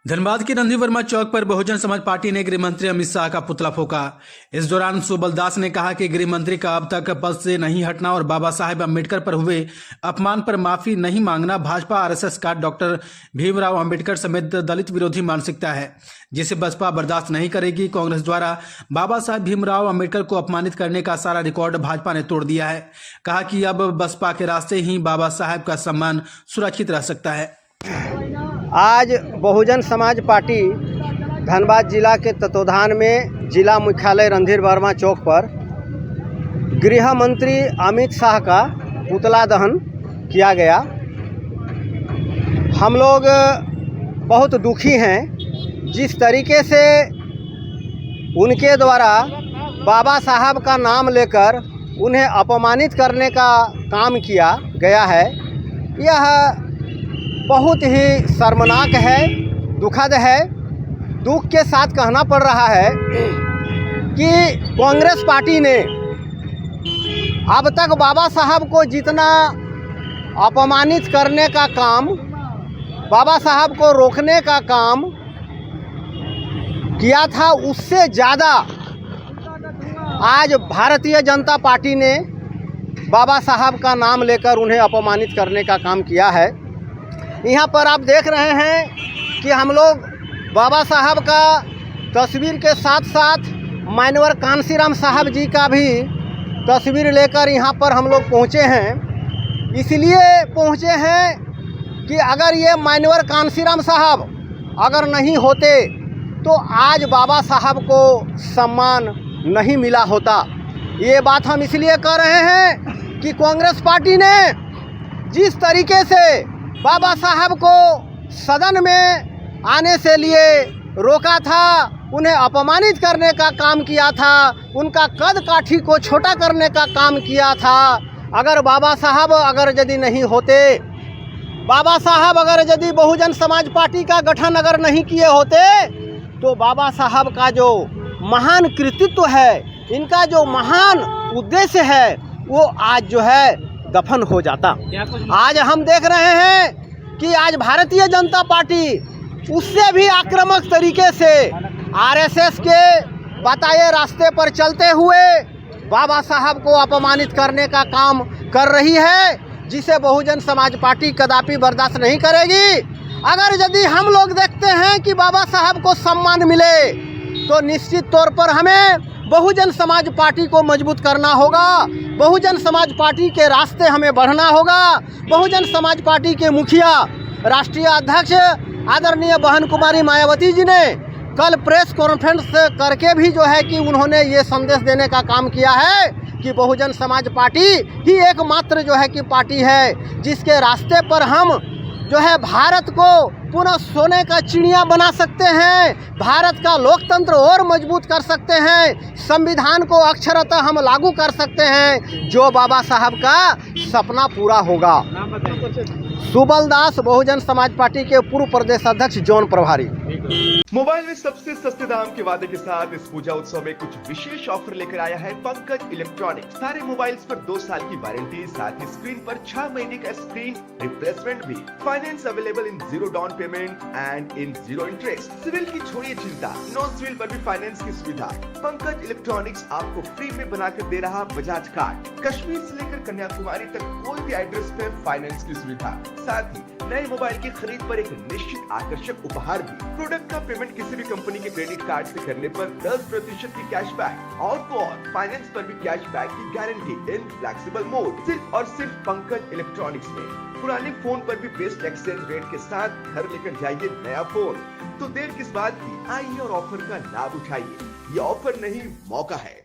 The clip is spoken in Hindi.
धनबाद के रणधीर वर्मा चौक पर बहुजन समाज पार्टी ने गृह मंत्री अमित शाह का पुतला फूंका। इस दौरान सुबल दास ने कहा कि गृह मंत्री का अब तक पद से नहीं हटना और बाबा साहेब अम्बेडकर पर हुए अपमान पर माफी नहीं मांगना भाजपा आरएसएस का डॉक्टर भीमराव अम्बेडकर समेत दलित विरोधी मानसिकता है, जिसे बसपा बर्दाश्त नहीं करेगी। कांग्रेस द्वारा बाबा साहेब भीमराव अम्बेडकर को अपमानित करने का सारा रिकॉर्ड भाजपा ने तोड़ दिया है। कहा कि अब बसपा के रास्ते ही बाबा साहेब का सम्मान सुरक्षित रह सकता है। आज बहुजन समाज पार्टी धनबाद जिला के तत्वाधान में जिला मुख्यालय रणधीर वर्मा चौक पर गृह मंत्री अमित शाह का पुतला दहन किया गया। हम लोग बहुत दुखी हैं जिस तरीके से उनके द्वारा बाबा साहब का नाम लेकर उन्हें अपमानित करने का काम किया गया है। यह बहुत ही शर्मनाक है, दुखद है। दुख के साथ कहना पड़ रहा है कि कांग्रेस पार्टी ने अब तक बाबा साहब को जितना अपमानित करने का काम, बाबा साहब को रोकने का काम किया था, उससे ज़्यादा आज भारतीय जनता पार्टी ने बाबा साहब का नाम लेकर उन्हें अपमानित करने का काम किया है। यहाँ पर आप देख रहे हैं कि हम लोग बाबा साहब का तस्वीर के साथ साथ मानवर कांसीराम साहब जी का भी तस्वीर लेकर यहाँ पर हम लोग पहुँचे हैं। इसलिए पहुँचे हैं कि अगर ये मानवर कांसीराम साहब अगर नहीं होते तो आज बाबा साहब को सम्मान नहीं मिला होता। ये बात हम इसलिए कह रहे हैं कि कांग्रेस पार्टी ने जिस तरीके से बाबा साहब को सदन में आने से लिए रोका था, उन्हें अपमानित करने का काम किया था, उनका कद काठी को छोटा करने का काम किया था। अगर बाबा साहब अगर यदि नहीं होते, बाबा साहब अगर यदि बहुजन समाज पार्टी का गठन अगर नहीं किए होते तो बाबा साहब का जो महान कृतित्व है, इनका जो महान उद्देश्य है, वो आज जो है दफन हो जाता। आज हम देख रहे हैं कि आज भारतीय जनता पार्टी उससे भी आक्रामक तरीके से आरएसएस के बताए रास्ते पर चलते हुए बाबा साहब को अपमानित करने का काम कर रही है, जिसे बहुजन समाज पार्टी कदापि बर्दाश्त नहीं करेगी। अगर यदि हम लोग देखते हैं कि बाबा साहब को सम्मान मिले तो निश्चित तौर पर हमें बहुजन समाज पार्टी को मजबूत करना होगा, बहुजन समाज पार्टी के रास्ते हमें बढ़ना होगा। बहुजन समाज पार्टी के मुखिया राष्ट्रीय अध्यक्ष आदरणीय बहन कुमारी मायावती जी ने कल प्रेस कॉन्फ्रेंस करके भी जो है कि उन्होंने ये संदेश देने का काम किया है कि बहुजन समाज पार्टी ही एकमात्र जो है कि पार्टी है जिसके रास्ते पर हम जो है भारत को पुनः सोने का चिड़िया बना सकते हैं, भारत का लोकतंत्र और मजबूत कर सकते हैं, संविधान को अक्षरतः हम लागू कर सकते हैं, जो बाबा साहब का सपना पूरा होगा। सुबल दास, बहुजन समाज पार्टी के पूर्व प्रदेश अध्यक्ष जौन प्रभारी। मोबाइल में सबसे सस्ते दाम के वादे के साथ इस पूजा उत्सव में कुछ विशेष ऑफर लेकर आया है पंकज इलेक्ट्रॉनिक्स। सारे मोबाइल्स पर 2 साल की वारंटी, साथ ही स्क्रीन पर 6 महीने का स्क्रीन रिप्लेसमेंट भी। Finance available in 0 down payment and in 0 interest. CIBIL की छोड़िए चिंता, नो सिविल पर भी फाइनेंस की सुविधा। पंकज इलेक्ट्रॉनिक्स आपको फ्री में बनाकर दे रहा बजाज कार्ड। कश्मीर से लेकर कन्याकुमारी तक कोई भी एड्रेस पे फाइनेंस की सुविधा। साथ ही नए मोबाइल की खरीद पर एक निश्चित आकर्षक उपहार भी। प्रोडक्ट का पेमेंट किसी भी कंपनी के क्रेडिट कार्ड से करने पर 10% की कैशबैक और तो और फाइनेंस पर भी कैशबैक की गारंटी इन फ्लेक्सिबल मोड। सिर्फ और सिर्फ पंकज इलेक्ट्रॉनिक्स में पुराने फोन पर भी बेस्ट एक्सचेंज रेट के साथ घर लेकर जाइए नया फोन। तो देर किस बात की, आइए और ऑफर का लाभ उठाइए। ये ऑफर नहीं, मौका है।